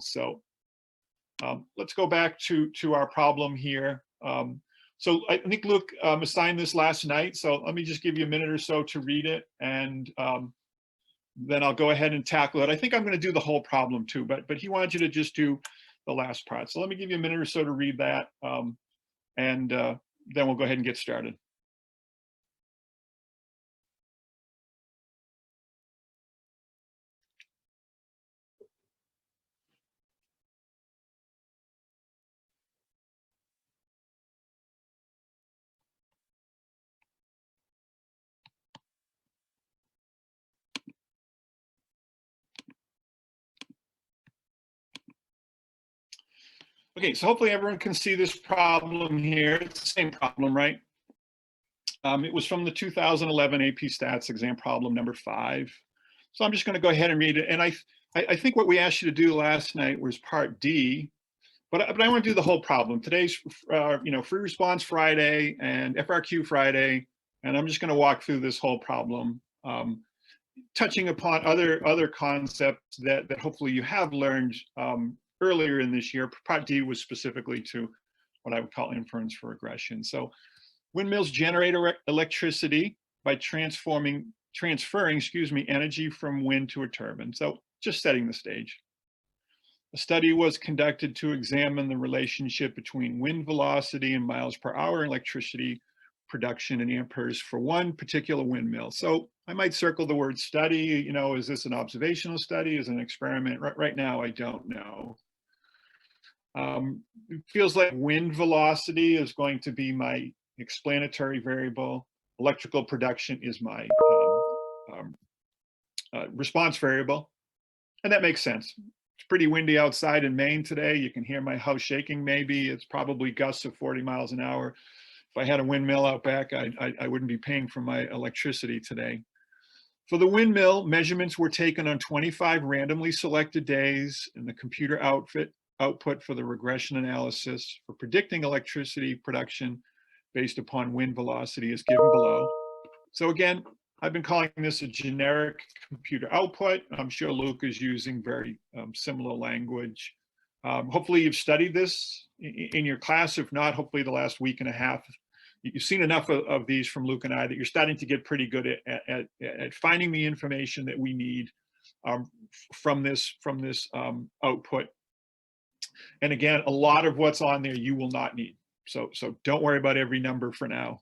So let's go back to our problem here. So I think Luke assigned this last night, so let me just give you a minute or so to read it, and then I'll go ahead and tackle it. I think I'm going to do the whole problem too, but he wanted you to just do the last part. So let me give you a minute or so to read that, and then we'll go ahead and get started. Okay, so hopefully everyone can see this problem here. It's the same problem, right? It was from the 2011 AP Stats exam problem number 5. So I'm just going to go ahead and read it. And I think what we asked you to do last night was part D, but I want to do the whole problem. Today's Free Response Friday and FRQ Friday, and I'm just going to walk through this whole problem, touching upon other concepts that hopefully you have learned earlier in this year. Part D was specifically to what I would call inference for regression. So windmills generate electricity by transferring energy from wind to a turbine. So just setting the stage. A study was conducted to examine the relationship between wind velocity and miles per hour electricity production in amperes for one particular windmill. So I might circle the word study. Is this an observational study? Is it an experiment? Right now, I don't know. It feels like wind velocity is going to be my explanatory variable. Electrical production is my response variable. And that makes sense. It's pretty windy outside in Maine today. You can hear my house shaking maybe. It's probably gusts of 40 miles an hour. If I had a windmill out back, I wouldn't be paying for my electricity today. For the windmill, measurements were taken on 25 randomly selected days, and the computer output for the regression analysis for predicting electricity production based upon wind velocity is given below. So again, I've been calling this a generic computer output. I'm sure Luke is using very similar language. Hopefully you've studied this in your class. If not, hopefully the last week and a half, you've seen enough of these from Luke and I that you're starting to get pretty good at finding the information that we need from this output. And again, a lot of what's on there you will not need. So don't worry about every number for now.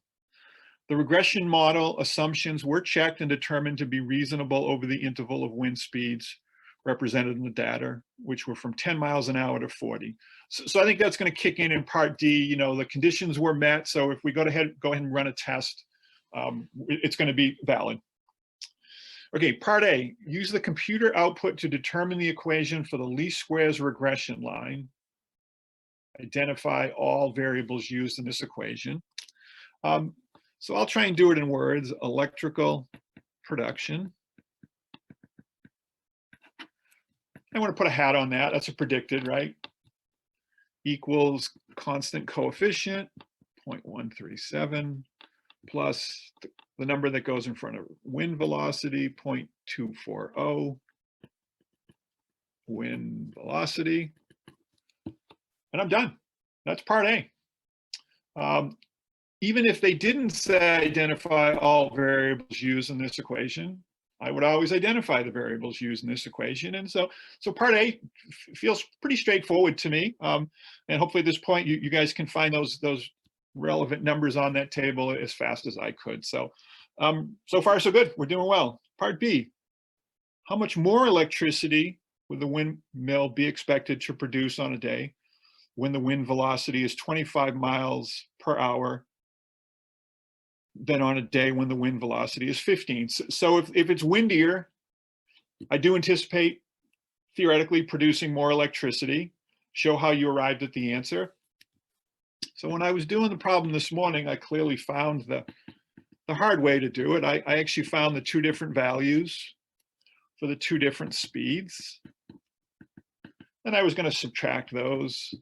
The regression model assumptions were checked and determined to be reasonable over the interval of wind speeds represented in the data, which were from 10 miles an hour to 40. So I think that's going to kick in part D. The conditions were met. So if we go ahead and run a test, it's going to be valid. Okay, part A, use the computer output to determine the equation for the least squares regression line. Identify all variables used in this equation. So I'll try and do it in words. Electrical production. I want to put a hat on that. That's a predicted, right? Equals constant coefficient, 0.137, plus the number that goes in front of wind velocity, 0.240. Wind velocity. And I'm done. That's part A. Even if they didn't say identify all variables used in this equation, I would always identify the variables used in this equation. And so part A feels pretty straightforward to me. And hopefully at this point, you guys can find those relevant numbers on that table as fast as I could. So far, so good. We're doing well. Part B, how much more electricity would the windmill be expected to produce on a day when the wind velocity is 25 miles per hour than on a day when the wind velocity is 15. So if it's windier, I do anticipate theoretically producing more electricity. Show how you arrived at the answer. So when I was doing the problem this morning, I clearly found the hard way to do it. I actually found the two different values for the two different speeds. And I was going to subtract those.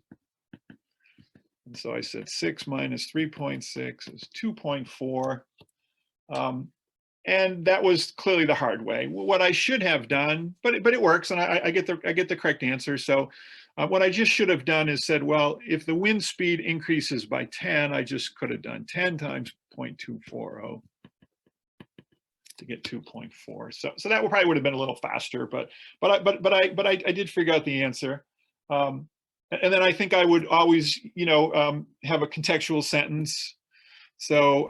And so I said 6 minus 3.6 is 2.4. And that was clearly the hard way. What I should have done, but it works, and I get the correct answer. So what I just should have done is said, well, if the wind speed increases by 10, I just could have done 10 times 0.240 to get 2.4. So that probably would have been a little faster, but I did figure out the answer. And then I think I would always, have a contextual sentence. So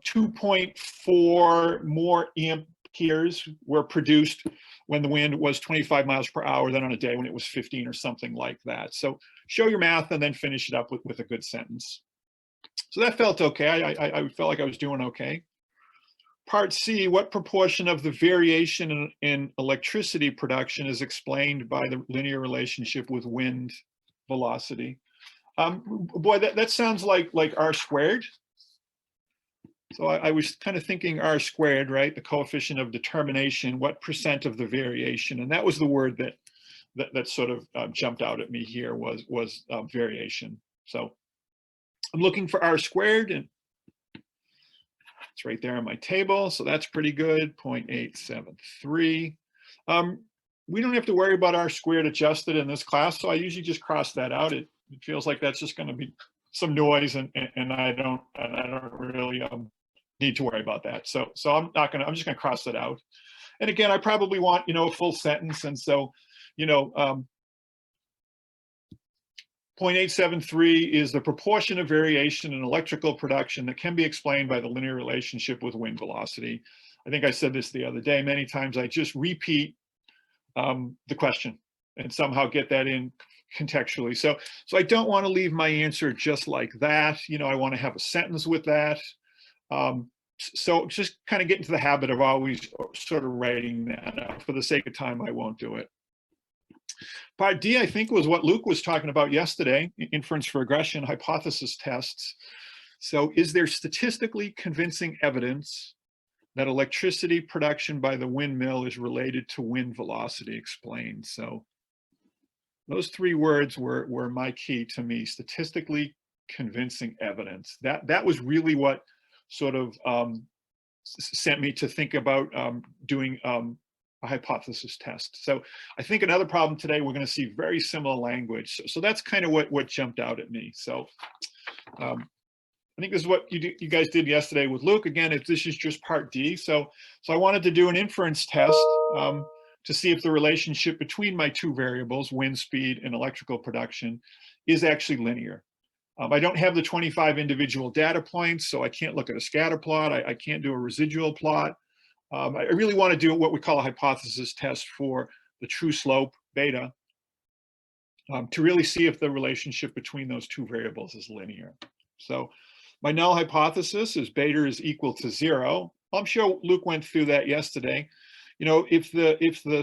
2.4 more amperes were produced when the wind was 25 miles per hour than on a day when it was 15 or something like that. So show your math and then finish it up with a good sentence. So that felt okay. I felt like I was doing okay. Part C, what proportion of the variation in electricity production is explained by the linear relationship with wind velocity? Boy, that sounds like R squared. So I was kind of thinking R squared, right? The coefficient of determination, what percent of the variation? And that was the word that sort of jumped out at me here was variation. So I'm looking for R squared, and it's right there on my table. So that's pretty good, 0.873. We don't have to worry about R squared adjusted in this class. So I usually just cross that out. It feels like that's just going to be some noise, and I don't really need to worry about that. So I'm just gonna cross it out. And again, I probably want, a full sentence. And so, 0.873 is the proportion of variation in electrical production that can be explained by the linear relationship with wind velocity. I think I said this the other day, many times I just repeat the question and somehow get that in contextually. So I don't want to leave my answer just like that. I want to have a sentence with that. So just kind of get into the habit of always sort of writing that out. For the sake of time, I won't do it. Part D, I think, was what Luke was talking about yesterday, inference for regression, hypothesis tests. So is there statistically convincing evidence that electricity production by the windmill is related to wind velocity explained? So those three words were my key to me, statistically convincing evidence. That was really what sort of sent me to think about doing a hypothesis test. So I think another problem today, we're going to see very similar language. So that's kind of what jumped out at me. So I think this is what you guys did yesterday with Luke. Again, this is just part D. So I wanted to do an inference test to see if the relationship between my two variables, wind speed and electrical production, is actually linear. I don't have the 25 individual data points, so I can't look at a scatter plot. I can't do a residual plot. I really want to do what we call a hypothesis test for the true slope beta to really see if the relationship between those two variables is linear. So my null hypothesis is beta is equal to 0. I'm sure Luke went through that yesterday. If the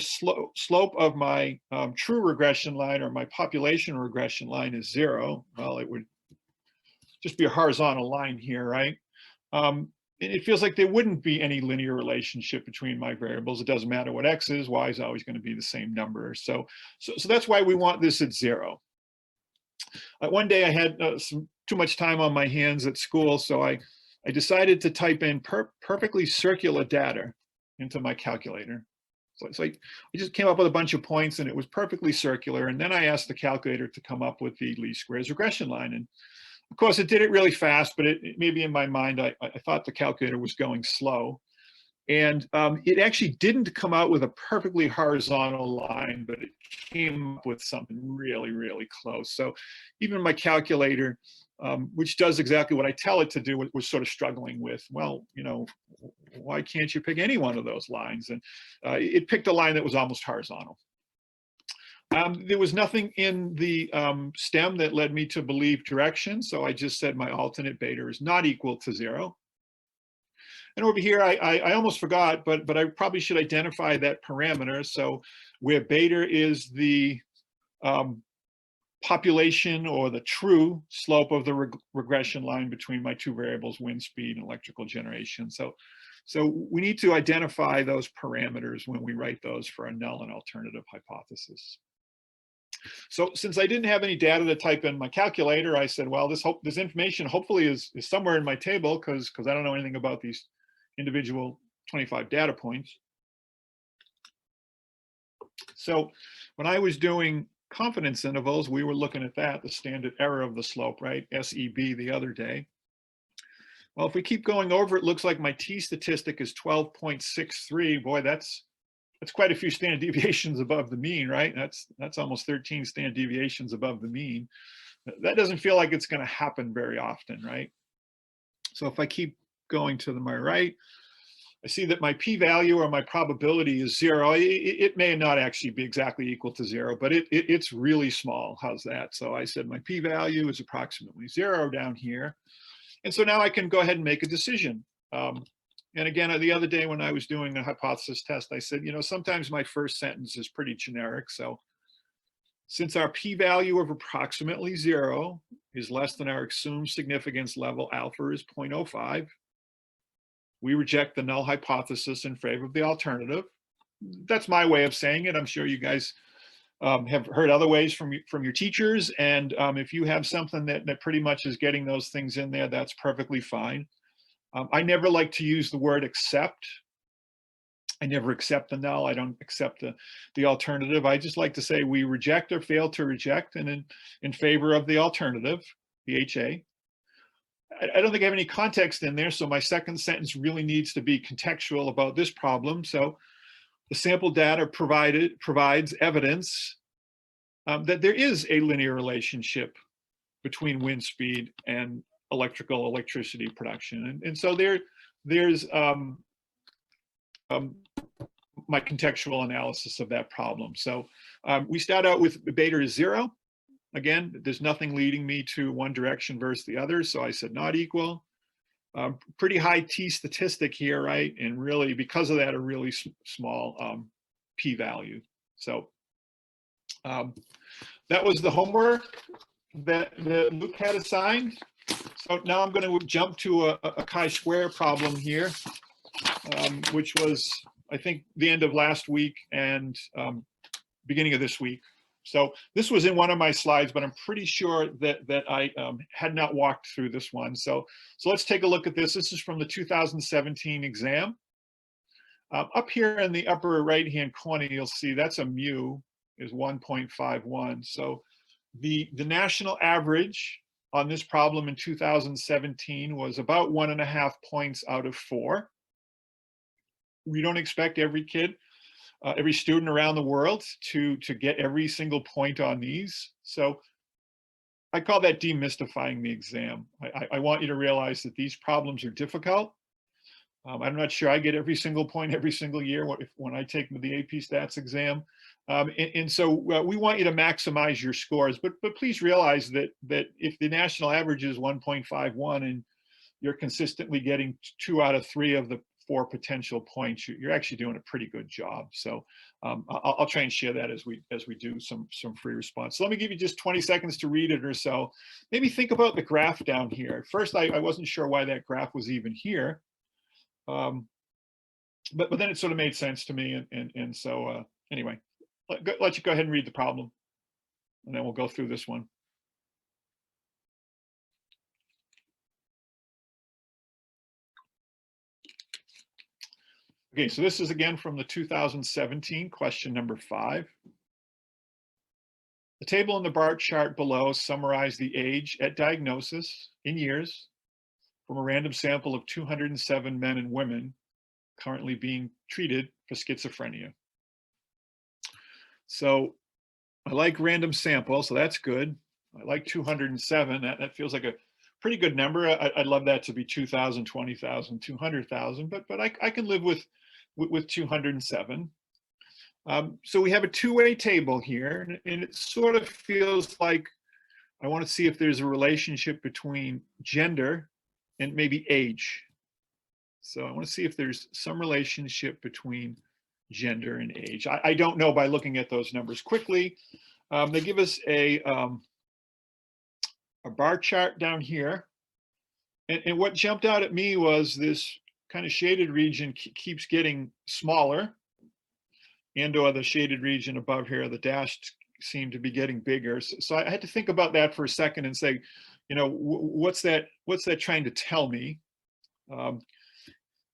slope of my true regression line or my population regression line is 0, well, it would just be a horizontal line here, right? It feels like there wouldn't be any linear relationship between my variables. It doesn't matter what x is, y is always going to be the same number. So that's why we want this at 0. One day I had too much time on my hands at school, so I decided to type in perfectly circular data into my calculator. So I just came up with a bunch of points, and it was perfectly circular. And then I asked the calculator to come up with the least squares regression line. And of course, it did it really fast, but maybe in my mind, I thought the calculator was going slow. And it actually didn't come out with a perfectly horizontal line, but it came up with something really, really close. So even my calculator, which does exactly what I tell it to do, was sort of struggling with, well, why can't you pick any one of those lines? And it picked a line that was almost horizontal. There was nothing in the stem that led me to believe direction. So I just said my alternate beta is not equal to 0. And over here, I almost forgot, but I probably should identify that parameter. So where beta is the population or the true slope of the regression line between my two variables, wind speed and electrical generation. So we need to identify those parameters when we write those for a null and alternative hypothesis. So since I didn't have any data to type in my calculator, I said, well, this information hopefully is somewhere in my table, because I don't know anything about these individual 25 data points. So when I was doing confidence intervals, we were looking at that, the standard error of the slope, right? SEB the other day. Well, if we keep going over, it looks like my T statistic is 12.63. Boy, that's quite a few standard deviations above the mean, right? That's almost 13 standard deviations above the mean. That doesn't feel like it's going to happen very often, right? So if I keep going to my right, I see that my p-value or my probability is 0. It may not actually be exactly equal to 0, but it's really small. How's that? So I said my p-value is approximately 0 down here. And so now I can go ahead and make a decision. And again, the other day when I was doing a hypothesis test, I said, sometimes my first sentence is pretty generic. So since our p-value of approximately 0 is less than our assumed significance level, alpha is 0.05, we reject the null hypothesis in favor of the alternative. That's my way of saying it. I'm sure you guys have heard other ways from your teachers. And if you have something that pretty much is getting those things in there, that's perfectly fine. I never like to use the word accept. I never accept the null. I don't accept the alternative. I just like to say we reject or fail to reject, and in favor of the alternative, the HA. I don't think I have any context in there, so my second sentence really needs to be contextual about this problem. So the sample data provides evidence that there is a linear relationship between wind speed and electricity production. And so there's my contextual analysis of that problem. So we start out with beta is 0. Again, there's nothing leading me to one direction versus the other. So I said not equal. Pretty high T statistic here, right? And really, because of that, a really small p-value. So that was the homework that Luke had assigned. So now I'm going to jump to a chi-square problem here, which was, I think, the end of last week and beginning of this week. So this was in one of my slides, but I'm pretty sure that I had not walked through this one. So let's take a look at this. This is from the 2017 exam. Up here in the upper right-hand corner, you'll see that's a mu is 1.51. So the national average on this problem in 2017 was about 1.5 points out of 4. We don't expect every kid, every student around the world to get every single point on these. So I call that demystifying the exam. I want you to realize that these problems are difficult. I'm not sure I get every single point every single year when I take the AP Stats exam. And so we want you to maximize your scores, but please realize that if the national average is 1.51 and you're consistently getting 2 out of 3 of the 4 potential points, you're actually doing a pretty good job. So I'll try and share that as we do some free response. So let me give you just 20 seconds to read it or so. Maybe think about the graph down here. At first, I wasn't sure why that graph was even here. But then it sort of made sense to me. And so anyway, let you go ahead and read the problem, and then we'll go through this one. Okay, so this is again from the 2017 question number 5. The table in the bar chart below summarize the age at diagnosis in years from a random sample of 207 men and women currently being treated for schizophrenia. So I like random sample, so that's good. I like 207. That feels like a pretty good number. I'd love that to be 2,000, 20,000, 200,000, but I can live with 207. So we have a two-way table here, and it sort of feels like I want to see if there's a relationship between gender and maybe age. So I want to see if there's some relationship between gender and age. I don't know by looking at those numbers quickly. They give us a bar chart down here. And what jumped out at me was this kind of shaded region keeps getting smaller, and/or the shaded region above here, the dashed, seem to be getting bigger. So I had to think about that for a second and say, what's that trying to tell me?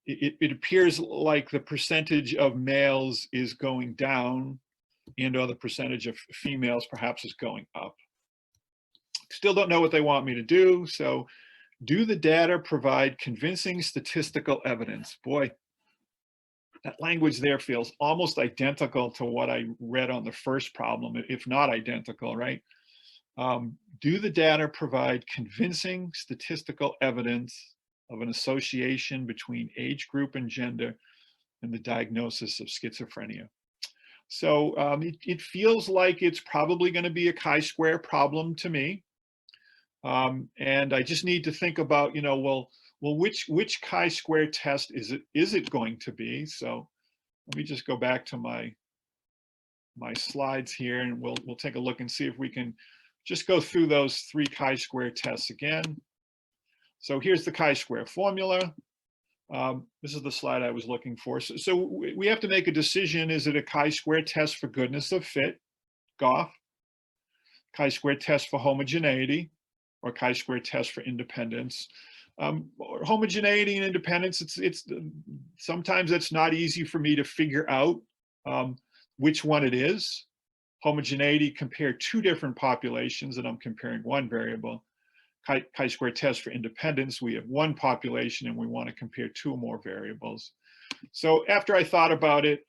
it appears like the percentage of males is going down and or the percentage of females perhaps is going up. Still don't know what they want me to do. So do the data provide convincing statistical evidence? Boy, that language there feels almost identical to what I read on the first problem, if not identical, right? Do the data provide convincing statistical evidence of an association between age group and gender and the diagnosis of schizophrenia? So it feels like it's probably going to be a chi-square problem to me. And I just need to think about, well, which chi-square test is it going to be? So let me just go back to my slides here, and we'll take a look and see if we can just go through those 3 chi-square tests again. So here's the chi-square formula. This is the slide I was looking for. So we have to make a decision. Is it a chi-square test for goodness of fit, Goff, chi-square test for homogeneity, or chi-square test for independence? Homogeneity and independence, it's sometimes it's not easy for me to figure out which one it is. Homogeneity, compare 2 different populations, and I'm comparing 1 variable. Chi-square test for independence, we have 1 population and we want to compare 2 or more variables. So after I thought about it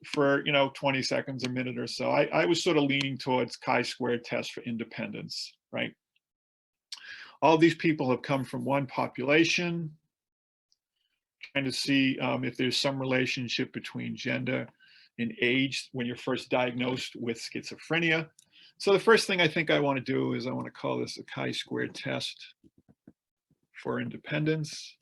for 20 seconds, a minute or so, I was sort of leaning towards chi-square test for independence, right? All these people have come from 1 population, trying to see if there's some relationship between gender and age when you're first diagnosed with schizophrenia. So the first thing I think I want to do is I want to call this a chi-square test for independence.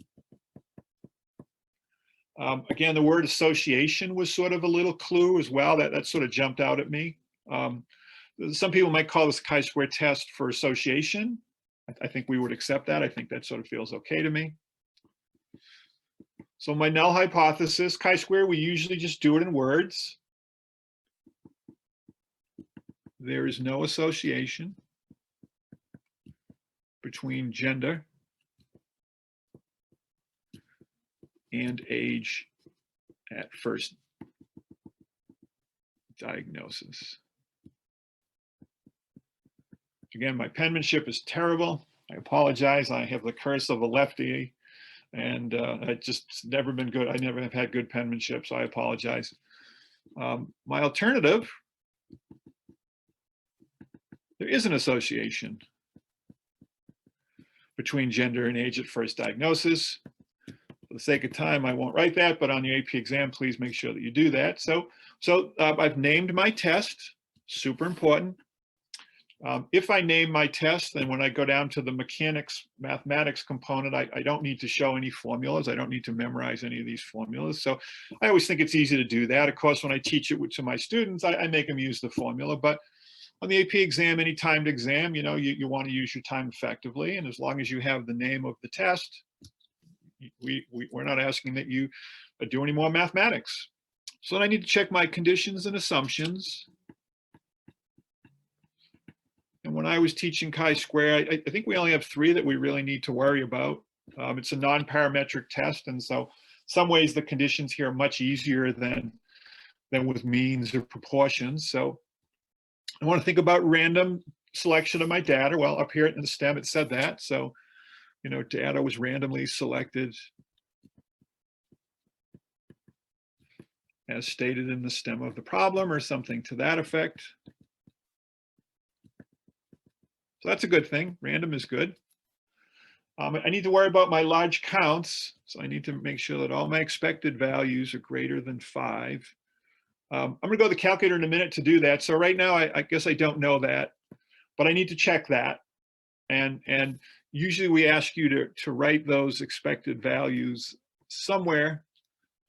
Again, the word association was sort of a little clue as well. That sort of jumped out at me. Some people might call this a chi-square test for association. I think we would accept that. I think that sort of feels okay to me. So my null hypothesis, chi-square, we usually just do it in words. There is no association between gender and age at first diagnosis. Again, my penmanship is terrible. I apologize. I have the curse of a lefty, and it's just never been good. I never have had good penmanship, so I apologize. My alternative, there is an association between gender and age at first diagnosis. For the sake of time, I won't write that, but on the AP exam, please make sure that you do that. So I've named my test, super important. If I name my test, then when I go down to the mechanics, mathematics component, I don't need to show any formulas. I don't need to memorize any of these formulas. So I always think it's easy to do that. Of course, when I teach it to my students, I make them use the formula. But on the AP exam, any timed exam, you want to use your time effectively. And as long as you have the name of the test, we're not asking that you do any more mathematics. So then I need to check my conditions and assumptions. And when I was teaching chi-square, I think we only have 3 that we really need to worry about. It's a non-parametric test, and so some ways the conditions here are much easier than with means or proportions. So I want to think about random selection of my data. Well, up here in the stem, it said that. So, data was randomly selected as stated in the stem of the problem or something to that effect. So that's a good thing. Random is good. I need to worry about my large counts. So I need to make sure that all my expected values are greater than 5. I'm going to go to the calculator in a minute to do that. So right now, I guess I don't know that, but I need to check that. And usually we ask you to write those expected values somewhere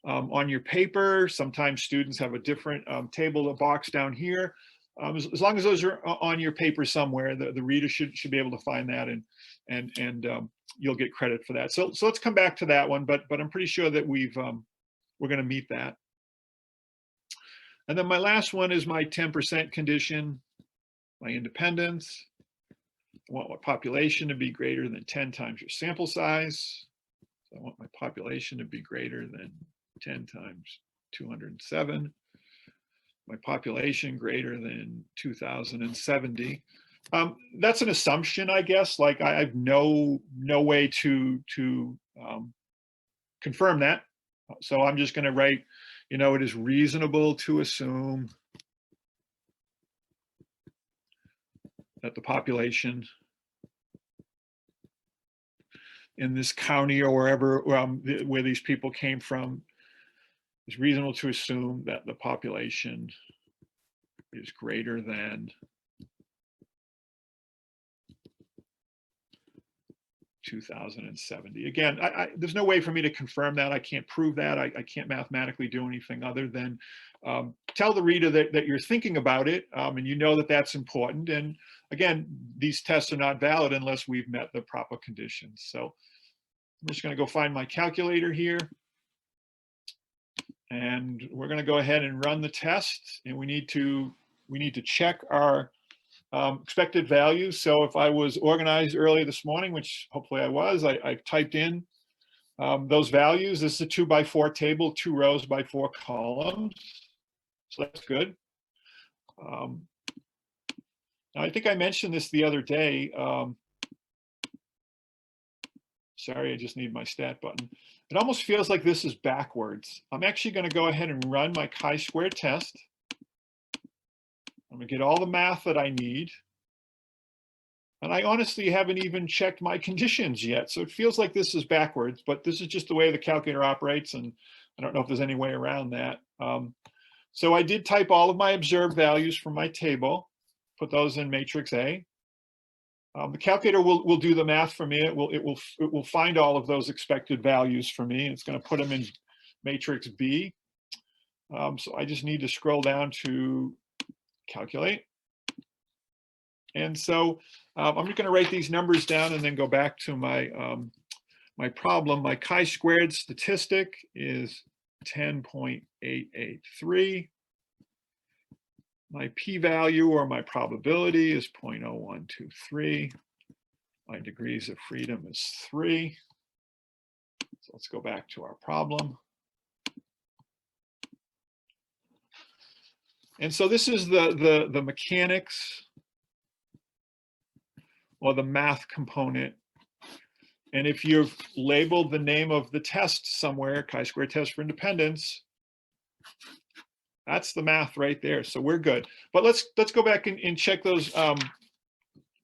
on your paper. Sometimes students have a different table or box down here. As long as those are on your paper somewhere, the reader should be able to find that, and you'll get credit for that. So let's come back to that one, but I'm pretty sure that we're going to meet that. And then my last one is my 10% condition, my independence. I want my population to be greater than 10 times your sample size. So I want my population to be greater than 10 times 207. My population greater than 2070. That's an assumption, I guess. Like I have no way to confirm that. So I'm just going to write, you know, it is reasonable to assume that the population in this county or wherever where these people came from, it's reasonable to assume that the population is greater than 2070. Again, there's no way for me to confirm that. I can't prove that. I can't mathematically do anything other than tell the reader that you're thinking about it, and you know that that's important. And again, these tests are not valid unless we've met the proper conditions. So I'm just going to go find my calculator here. And we're going to go ahead and run the test. And we need to check our expected values. So if I was organized early this morning, which hopefully I was, I typed in those values. This is a 2x4 table, 2 rows by 4 columns. So that's good. Now I think I mentioned this the other day. Sorry, I just need my stat button. It almost feels like this is backwards. I'm actually going to go ahead and run my chi-square test. I'm going to get all the math that I need. And I honestly haven't even checked my conditions yet. So it feels like this is backwards, but this is just the way the calculator operates. And I don't know if there's any way around that. So I did type all of my observed values from my table, put those in matrix A. The calculator will do the math for me. It will find all of those expected values for me. It's going to put them in matrix B. So I just need to scroll down to calculate. And so I'm just going to write these numbers down and then go back to my my problem. My chi-squared statistic is 10.883. My p-value or my probability is 0.0123. My degrees of freedom is 3. So let's go back to our problem. And so this is the mechanics or the math component. And if you've labeled the name of the test somewhere, chi-square test for independence, that's the math right there. So we're good. But let's go back and check those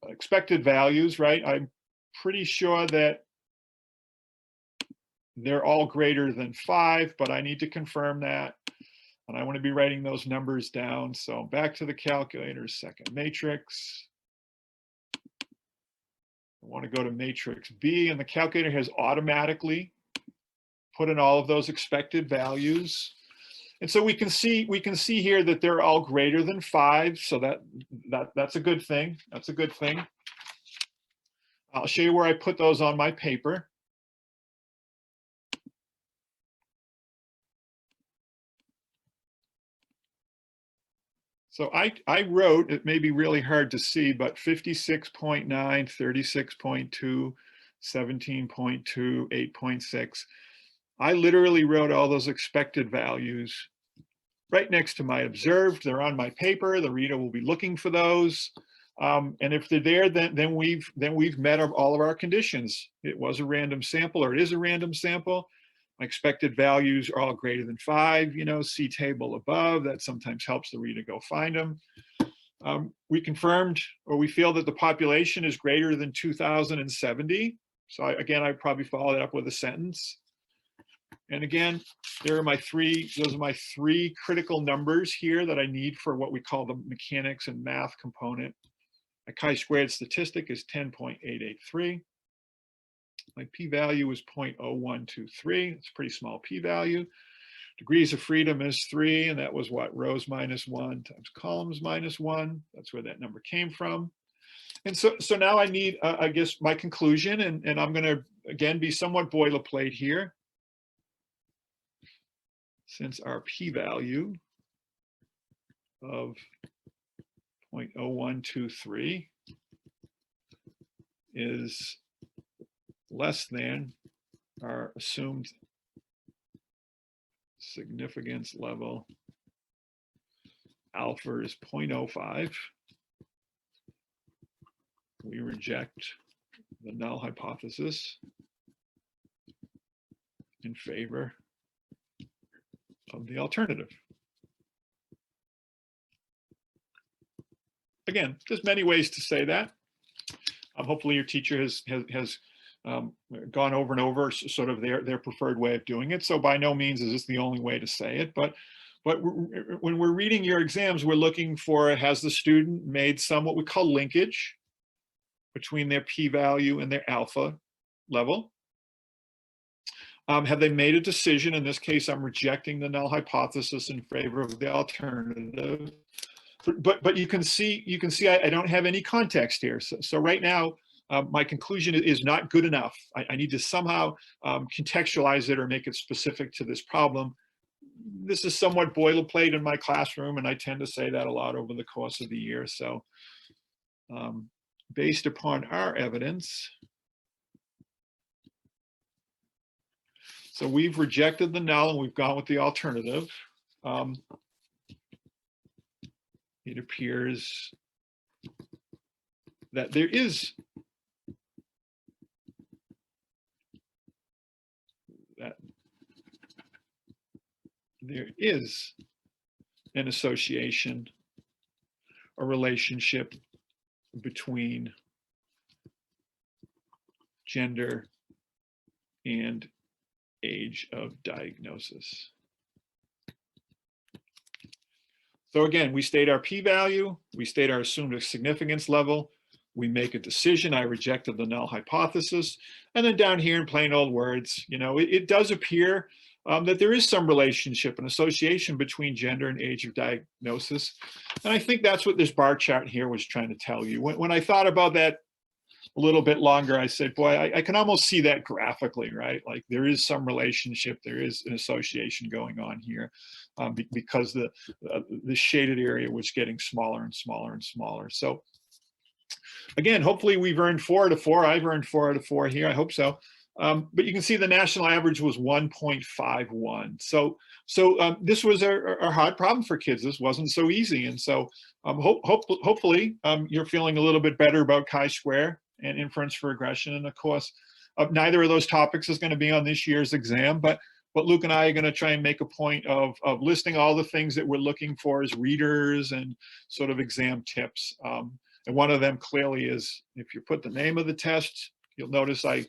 expected values, right? I'm pretty sure that they're all greater than 5, but I need to confirm that. And I want to be writing those numbers down. So back to the calculator, second matrix. I want to go to matrix B, and the calculator has automatically put in all of those expected values. And so we can see here that they're all greater than 5. So that's a good thing. That's a good thing. I'll show you where I put those on my paper. So I wrote, it may be really hard to see, but 56.9, 36.2, 17.2, 8.6. I literally wrote all those expected values right next to my observed. They're on my paper. The reader will be looking for those. And if they're there, then we've met all of our conditions. It was a random sample, or it is a random sample. My expected values are all greater than 5, you know, see table above. That sometimes helps the reader go find them. We confirmed, or we feel that the population is greater than 2070. So again, I'd probably follow that up with a sentence. And again, those are my three critical numbers here that I need for what we call the mechanics and math component. My chi-squared statistic is 10.883. My p-value is 0.0123. It's a pretty small p-value. Degrees of freedom is 3, and that was what? Rows minus 1 times columns minus 1. That's where that number came from. And so now I need, I guess, my conclusion, and I'm going to, again, be somewhat boilerplate here. Since our p-value of 0.0123 is less than our assumed significance level alpha is 0.05, we reject the null hypothesis in favor of the alternative. Again, there's many ways to say that. Hopefully your teacher has gone over and over sort of their preferred way of doing it. So by no means is this the only way to say it, but when we're reading your exams, we're looking for, has the student made some what we call linkage between their p-value and their alpha level? Have they made a decision? In this case, I'm rejecting the null hypothesis in favor of the alternative. But you can see I don't have any context here. So right now, my conclusion is not good enough. I need to somehow contextualize it or make it specific to this problem. This is somewhat boilerplate in my classroom, and I tend to say that a lot over the course of the year. So based upon our evidence, so we've rejected the null and we've gone with the alternative. It appears that there is an association, a relationship between gender and age of diagnosis. So again, we state our p-value, we state our assumed significance level, we make a decision, I rejected the null hypothesis, and then down here in plain old words, you know, it does appear that there is some relationship and association between gender and age of diagnosis. And I think that's what this bar chart here was trying to tell you. When I thought about that a little bit longer, I said, boy, I can almost see that graphically, right? Like there is some relationship, there is an association going on here because the shaded area was getting smaller and smaller and smaller. So again, hopefully we've earned 4 out of 4. I've earned 4 out of 4 here, I hope so. But you can see the national average was 1.51. So this was a hard problem for kids. This wasn't so easy. And so hopefully you're feeling a little bit better about chi-square and inference for regression. And of course, neither of those topics is going to be on this year's exam, but Luke and I are going to try and make a point of listing all the things that we're looking for as readers and sort of exam tips. And one of them clearly is, if you put the name of the test, you'll notice I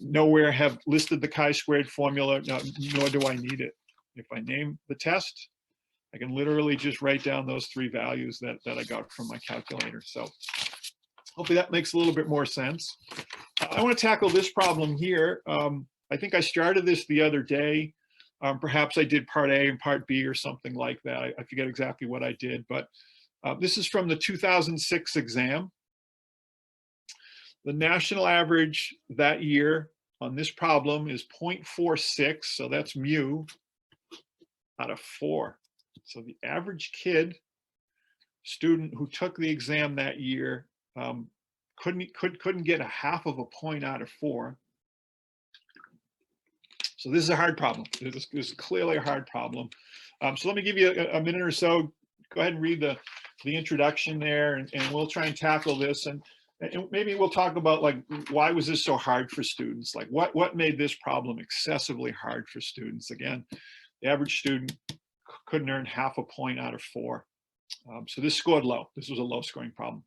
nowhere have listed the chi-squared formula, nor do I need it. If I name the test, I can literally just write down those 3 values that I got from my calculator. So hopefully that makes a little bit more sense. I want to tackle this problem here. I think I started this the other day. Perhaps I did part A and part B or something like that. I forget exactly what I did, but this is from the 2006 exam. The national average that year on this problem is 0.46, so that's mu out of 4. So the average student who took the exam that year couldn't get a half of a point out of 4. So this is a hard problem. This is clearly a hard problem. So let me give you a minute or so. Go ahead and read the introduction there, and we'll try and tackle this. And maybe we'll talk about, like, why was this so hard for students? Like what made this problem excessively hard for students? Again, the average student couldn't earn half a point out of 4. So this scored low. This was a low scoring problem.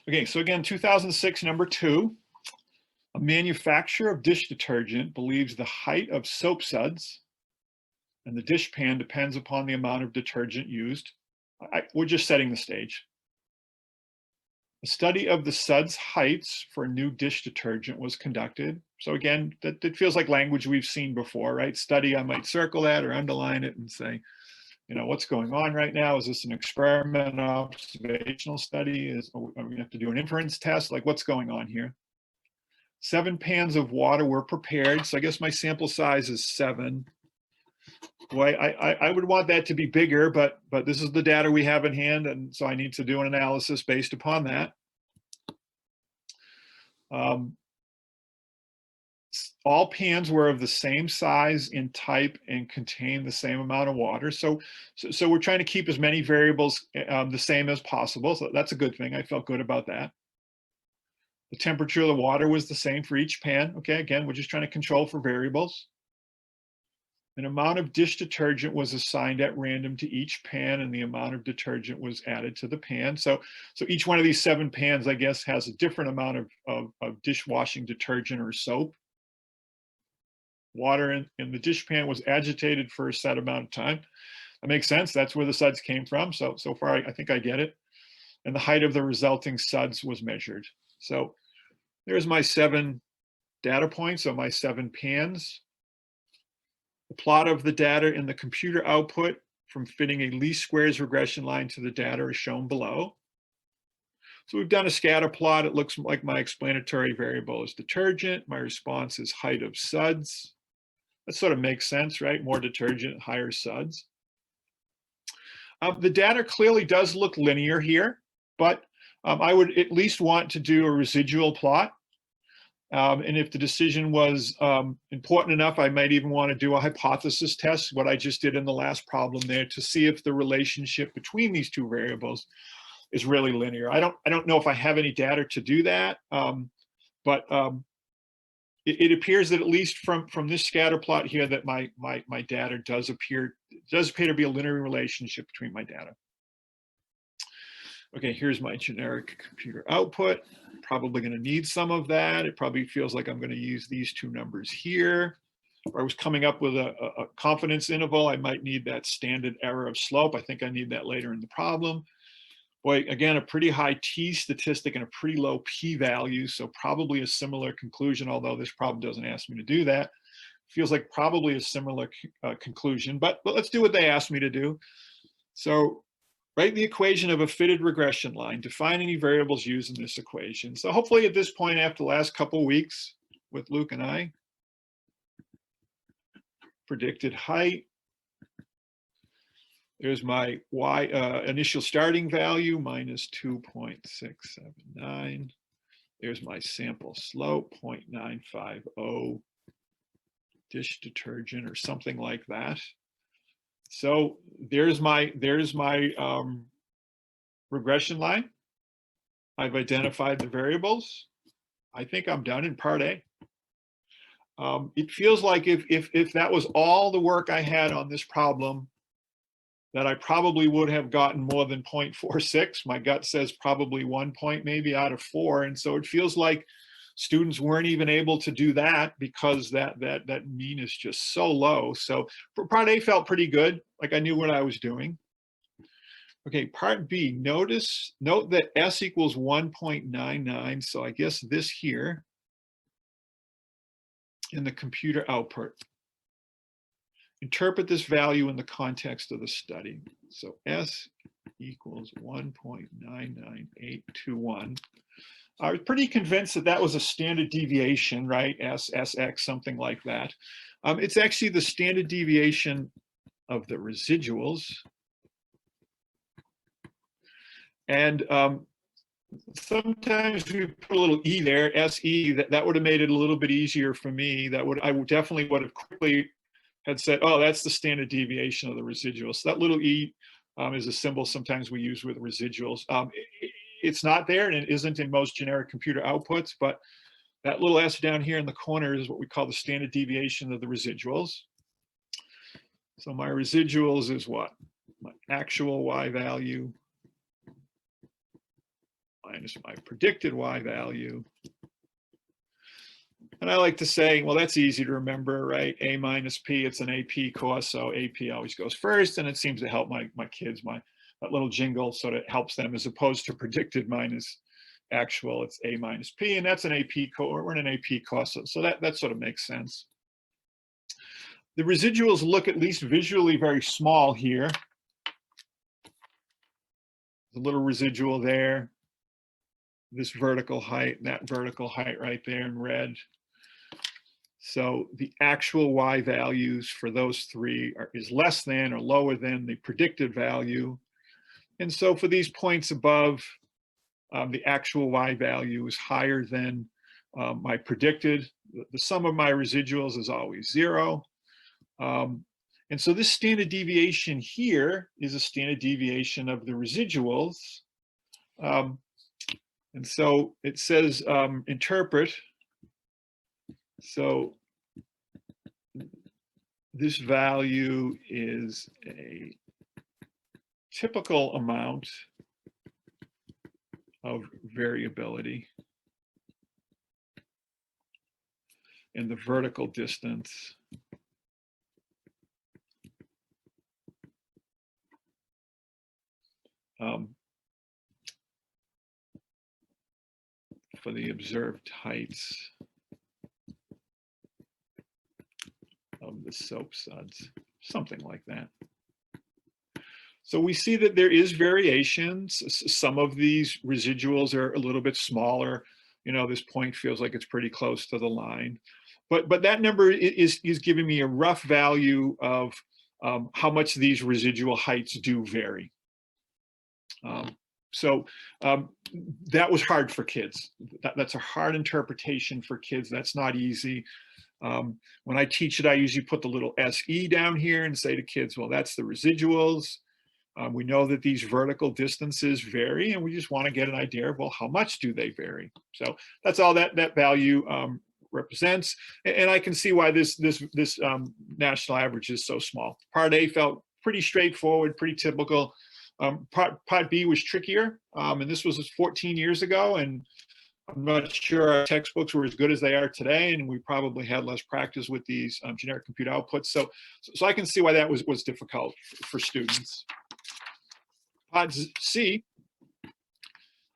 Okay, so again, 2006, number 2. A manufacturer of dish detergent believes the height of soap suds and the dish pan depends upon the amount of detergent used. We're just setting the stage. A study of the suds heights for new dish detergent was conducted. So again, that feels like language we've seen before, right? Study, I might circle that or underline it and say, you know, what's going on right now? Is this an experiment, observational study? Are we going to have to do an inference test? Like, what's going on here? 7 pans of water were prepared. So I guess my sample size is 7. Boy, I would want that to be bigger, but this is the data we have in hand, and so I need to do an analysis based upon that. All pans were of the same size in type and contained the same amount of water. So we're trying to keep as many variables the same as possible. So that's a good thing. I felt good about that. The temperature of the water was the same for each pan. Okay, again, we're just trying to control for variables. An amount of dish detergent was assigned at random to each pan, and the amount of detergent was added to the pan. So each one of these 7 pans, I guess, has a different amount of dishwashing detergent or soap. Water in the dish pan was agitated for a set amount of time. That makes sense. That's where the suds came from. So far, I think I get it. And the height of the resulting suds was measured. So there's my 7 data points, so my 7 pans. The plot of the data in the computer output from fitting a least squares regression line to the data is shown below. So we've done a scatter plot. It looks like my explanatory variable is detergent. My response is height of suds. That sort of makes sense, right? More detergent, higher suds. The data clearly does look linear here, but I would at least want to do a residual plot. And if the decision was important enough, I might even want to do a hypothesis test, what I just did in the last problem there, to see if the relationship between these 2 variables is really linear. I don't know if I have any data to do that, but it appears that at least from this scatter plot here that my data does appear to be a linear relationship between my data. Okay, here's my generic computer output. Probably going to need some of that. It probably feels like I'm going to use these 2 numbers here. If I was coming up with a confidence interval, I might need that standard error of slope. I think I need that later in the problem. Boy, again, a pretty high t statistic and a pretty low p-value, so probably a similar conclusion, although this problem doesn't ask me to do that. Feels like probably a similar conclusion, but let's do what they asked me to do. So write the equation of a fitted regression line. Define any variables used in this equation. So hopefully at this point, after the last couple of weeks with Luke and I, predicted height. There's my y initial starting value, minus 2.679. There's my sample slope, 0.950 dish detergent or something like that. So there's my regression line. I've identified the variables. I think I'm done in part A. It feels like if that was all the work I had on this problem, that I probably would have gotten more than 0.46. My gut says probably 1 point maybe out of 4. And so it feels like students weren't even able to do that because that mean is just so low. So part A felt pretty good, like I knew what I was doing. Okay, part B, note that S equals 1.99. So I guess this here in the computer output. Interpret this value in the context of the study. So S equals 1.99821. I was pretty convinced that that was a standard deviation, right? SX, something like that. It's actually the standard deviation of the residuals. And sometimes we put a little E there, SE, that would have made it a little bit easier for me. I definitely would have quickly had said, oh, that's the standard deviation of the residuals. So that little E is a symbol sometimes we use with residuals. It's not there and it isn't in most generic computer outputs, but that little S down here in the corner is what we call the standard deviation of the residuals. So my residuals is what? My actual Y value minus my predicted Y value. And I like to say, well, that's easy to remember, right? A minus P, it's an AP course, so AP always goes first, and it seems to help my kids, that little jingle sort of helps them as opposed to predicted minus actual, it's A minus P, and that's an AP course, we're in an AP course, so that sort of makes sense. The residuals look at least visually very small here. a little residual there. This vertical height, and that vertical height right there in red. So the actual y values for those three is less than or lower than the predicted value. And so for these points above, the actual y value is higher than my predicted. The sum of my residuals is always 0. And so this standard deviation here is a standard deviation of the residuals. And so it says interpret. So this value is a typical amount of variability in the vertical distance for the observed heights of the soap suds, something like that. So we see that there is variations. Some of these residuals are a little bit smaller. You know, this point feels like it's pretty close to the line. But that number is giving me a rough value of how much these residual heights do vary. So that was hard for kids. That's a hard interpretation for kids. That's not easy. When I teach it, I usually put the little SE down here and say to kids, well, that's the residuals. We know that these vertical distances vary, and we just want to get an idea of, well, how much do they vary? So that's all that value represents. And I can see why this national average is so small. Part A felt pretty straightforward, pretty typical. Part B was trickier, and this was 14 years ago, and I'm not sure our textbooks were as good as they are today, and we probably had less practice with these generic compute outputs. So I can see why that was difficult for students. Part C,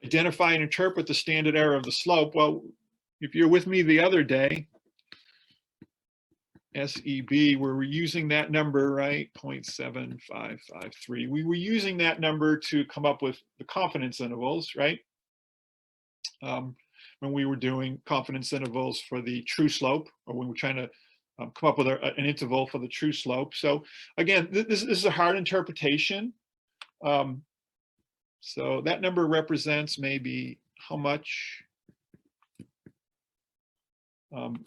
identify and interpret the standard error of the slope. Well, if you're with me the other day, SEB, where we're using that number, right, 0.7553. We were using that number to come up with the confidence intervals, right? When we were doing confidence intervals for the true slope, or when we're trying to come up with an interval for the true slope. So again, this is a hard interpretation. So that number represents maybe how much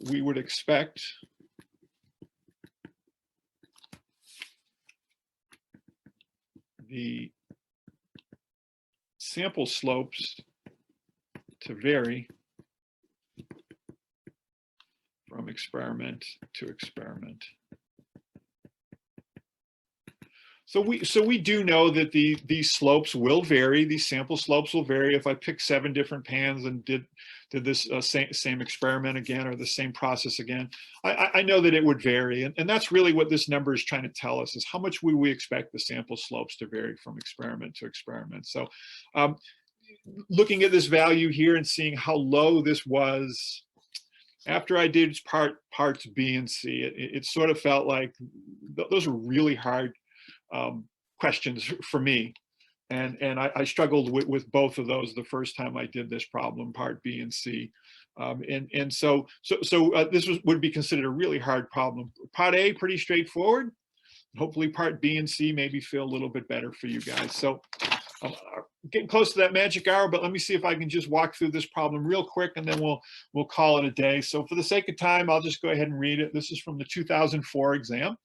we would expect the sample slopes to vary from experiment to experiment. So we do know that these slopes will vary. These sample slopes will vary. If I pick 7 different pans and did this same experiment again, or the same process again, I know that it would vary. And that's really what this number is trying to tell us, is how much would we expect the sample slopes to vary from experiment to experiment. So looking at this value here and seeing how low this was after I did parts B and C, it sort of felt like those were really hard questions for me, and I struggled with both of those the first time I did this problem, part B and C, and so this would be considered a really hard problem. Part A, pretty straightforward. Hopefully part B and C maybe feel a little bit better for you guys. So getting close to that magic hour, but let me see if I can just walk through this problem real quick, and then we'll call it a day. So for the sake of time, I'll just go ahead and read it. This is from the 2004 exam.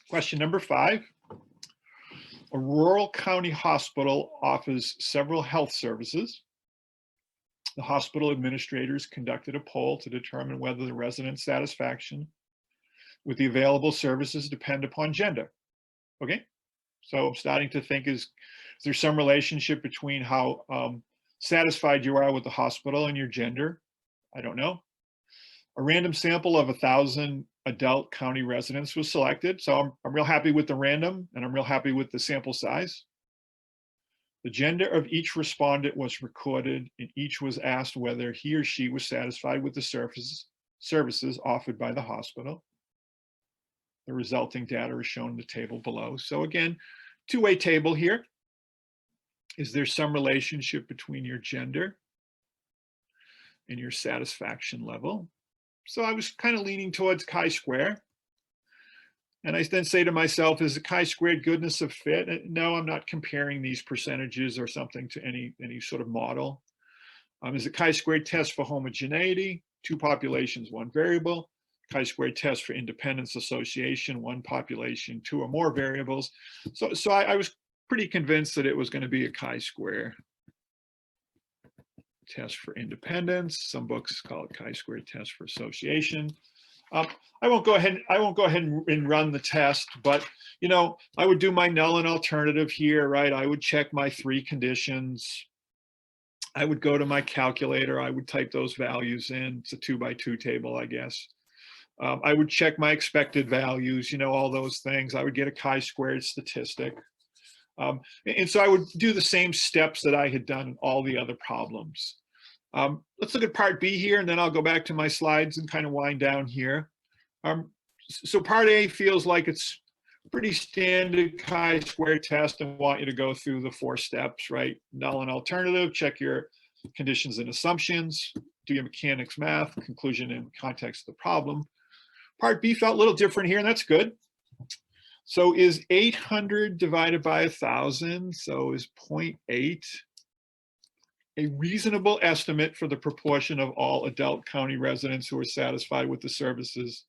Question number 5. A rural county hospital offers several health services. The hospital administrators conducted a poll to determine whether the residents' satisfaction with the available services depend upon gender. Okay, so I'm starting to think, is there some relationship between how satisfied you are with the hospital and your gender? I don't know. A random sample of 1,000 adult county residents was selected. So I'm real happy with the random, and I'm real happy with the sample size. The gender of each respondent was recorded, and each was asked whether he or she was satisfied with the services offered by the hospital. The resulting data is shown in the table below. So again, two-way table here. Is there some relationship between your gender and your satisfaction level? So I was kind of leaning towards chi-square. And I then say to myself, is the chi-squared goodness of fit? No, I'm not comparing these percentages or something to any sort of model. Is the chi-squared test for homogeneity? Two populations, one variable. Chi-squared test for independence association, one population, two or more variables. So I was pretty convinced that it was going to be a chi-square test for independence. Some books call it chi-squared test for association. I won't go ahead and run the test, but I would do my null and alternative here, right? I would check my three conditions. I would go to my calculator. I would type those values in. It's a 2x2 table, I guess. I would check my expected values, all those things. I would get a chi-squared statistic. And so I would do the same steps that I had done in all the other problems. Let's look at part B here, and then I'll go back to my slides and kind of wind down here. So part A feels like it's pretty standard chi-square test and want you to go through the 4 steps, right? Null and alternative, check your conditions and assumptions, do your mechanics math, conclusion and context of the problem. Part B felt a little different here, and that's good. So is 800 divided by 1,000, so is 0.8 a reasonable estimate for the proportion of all adult county residents who are satisfied with the services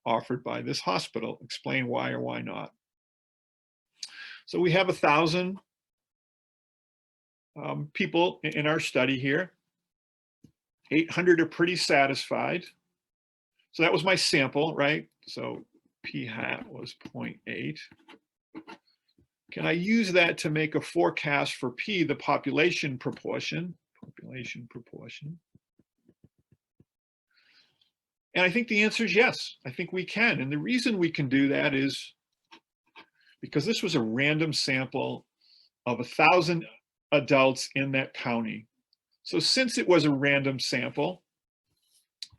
offered by this hospital? Explain why or why not. So we have 1,000 people in our study here. 800 are pretty satisfied. So that was my sample, right? So p hat was 0.8. Can I use that to make a forecast for P, the population proportion? And I think the answer is yes. I think we can. And the reason we can do that is because this was a random sample of 1,000 adults in that county. So since it was a random sample,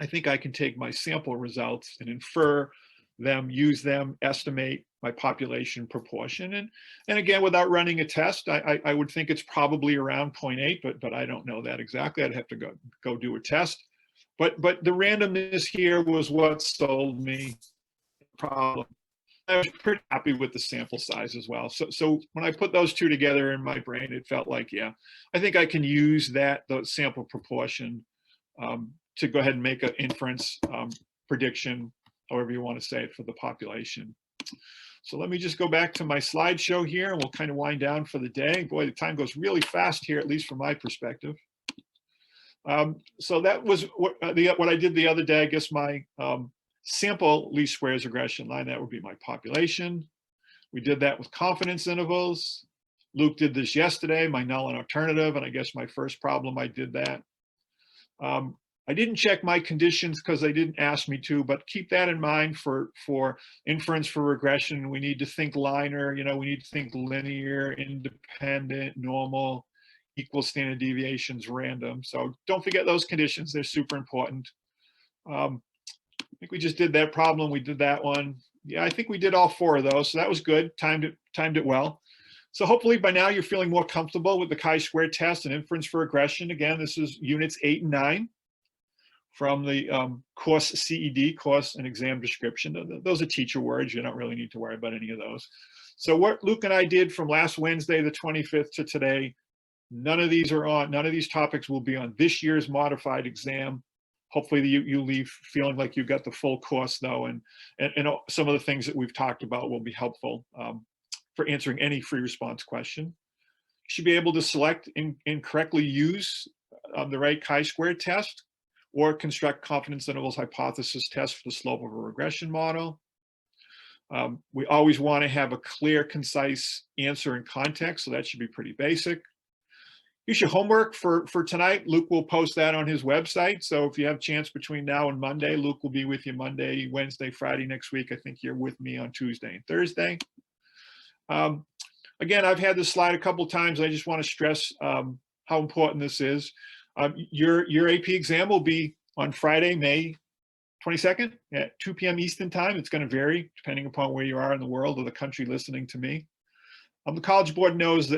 I think I can take my sample results and infer them, use them, estimate my population proportion. And again, without running a test, I would think it's probably around 0.8, but I don't know that exactly. I'd have to go do a test. But the randomness here was what sold me the problem. I was pretty happy with the sample size as well. So when I put those two together in my brain, it felt like, yeah, I think I can use the sample proportion to go ahead and make an inference prediction, however you want to say it, for the population. So let me just go back to my slideshow here, and we'll kind of wind down for the day. Boy, the time goes really fast here, at least from my perspective. So that was what I did the other day. I guess my sample least squares regression line, that would be my population. We did that with confidence intervals. Luke did this yesterday, my null and alternative, and I guess my first problem I did that. I didn't check my conditions because they didn't ask me to, but keep that in mind for inference for regression. We need to think linear, we need to think linear, independent, normal, equal standard deviations, random. So don't forget those conditions, they're super important. I think we just did that problem, we did that one. Yeah, I think we did all 4 of those, so that was good, timed it well. So hopefully by now you're feeling more comfortable with the chi-square test and inference for regression. Again, this is units 8 and 9. From the course CED, course and exam description. Those are teacher words. You don't really need to worry about any of those. So what Luke and I did from last Wednesday, the 25th to today, none of these topics will be on this year's modified exam. Hopefully you leave feeling like you got the full course though, and some of the things that we've talked about will be helpful for answering any free response question. You should be able to select and correctly use the right chi-square test, or construct confidence intervals hypothesis test for the slope of a regression model. We always want to have a clear, concise answer in context, so that should be pretty basic. Here's your homework for tonight. Luke will post that on his website, so if you have a chance between now and Monday, Luke will be with you Monday, Wednesday, Friday next week. I think you're with me on Tuesday and Thursday. Again, I've had this slide a couple times. I just want to stress how important this is. Your AP exam will be on Friday, May 22nd at 2 p.m. Eastern time. It's going to vary depending upon where you are in the world or the country listening to me. The College Board knows that